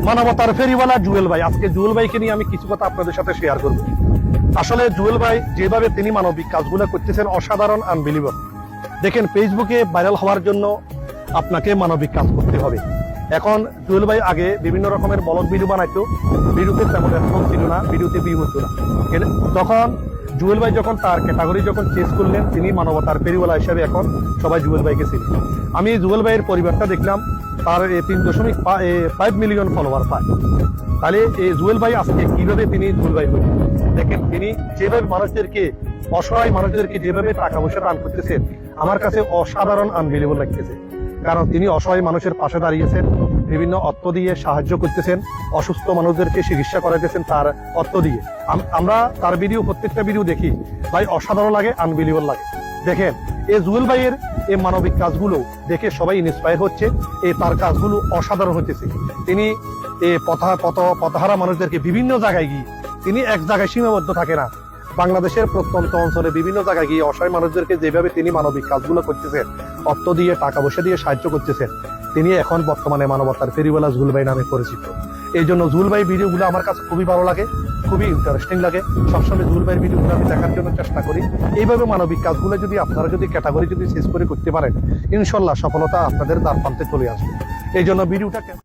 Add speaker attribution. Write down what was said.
Speaker 1: মানবতার ফেরিওয়ালা জুয়েল ভাই। আজকে জুয়েল ভাইকে নিয়ে আমি কিছু কথা আপনাদের সাথে শেয়ার করব। আসলে জুয়েল ভাই যেভাবে তিনি মানবিক কাজগুলো করতেছেন অসাধারণ, আনবিলিভেবল। দেখেন, ফেসবুকে ভাইরাল হওয়ার জন্য আপনাকে মানবিক কাজ করতে হবে। এখন জুয়েল ভাই আগে বিভিন্ন রকমের ব্লগ ভিডিও বানাইতো, ভিডিওতে তেমন রেসপন্স ছিল না, ভিডিওতে ভিউ হতো না। তখন জুয়েল ভাই যখন তার ক্যাটাগরি যখন চেঞ্জ করলেন, তিনি মানবতার ফেরিওয়ালা হিসাবে এখন সবাই জুয়েল ভাইকে চিনি। আমি জুয়েল ভাইয়ের পরিবারটা দেখলাম, তার 3.5 মিলিয়ন ফলোয়ার পায়। তাহলে এই জুয়েল ভাই আজকে কিভাবে তিনি জুয়েল ভাই হলেন দেখেন, তিনি যেভাবে মানুষদেরকে, অসহায় মানুষদেরকে যেভাবে টাকা পয়সা দান করতেছেন, আমার কাছে অসাধারণ, আনবিলিভেবল লাগতেছে। কারণ তিনি অসহায় মানুষের পাশে দাঁড়িয়েছেন, বিভিন্ন অর্থ দিয়ে সাহায্য করতেছেন, অসুস্থ মানুষদেরকে চিকিৎসা করাইতেছেন তার অর্থ দিয়ে। আমরা তার ভিডিও, প্রত্যেকটা ভিডিও দেখি ভাই, অসাধারণ লাগে, আনবিলিভেবল লাগে। দেখেন, এই জুয়েল ভাইয়ের এই মানবিক কাজগুলো দেখে সবাই ইন্সপায়ার হচ্ছে। তার কাজগুলো অসাধারণ হতেছে। তিনি পথহারা মানুষদেরকে বিভিন্ন জায়গায় গিয়ে, তিনি এক জায়গায় সীমাবদ্ধ থাকে না, বাংলাদেশের প্রত্যন্ত অঞ্চলে বিভিন্ন জায়গায় গিয়ে অসহায় মানুষদেরকে যেভাবে তিনি মানবিক কাজগুলো করতেছেন, অর্থ দিয়ে, টাকা পয়সা দিয়ে সাহায্য করতেছেন, তিনি এখন বর্তমানে মানবতার ফেরিওয়ালা জুয়েল ভাই নামে পরিচিত। এই জন্য জুয়েল ভাই ভিডিওগুলো আমার কাছে খুবই ভালো লাগে, খুবই ইন্টারেস্টিং লাগে। সবসময় জুয়েল ভাইয়ের ভিডিওগুলো আমি দেখার জন্য চেষ্টা করি। এইভাবে মানবিক কাজগুলো যদি আপনারা ক্যাটাগরি শেষ করে করতে পারেন, ইনশাল্লাহ সফলতা আপনাদের দ্বার প্রান্তে চলে আসবে। এই জন্য ভিডিওটা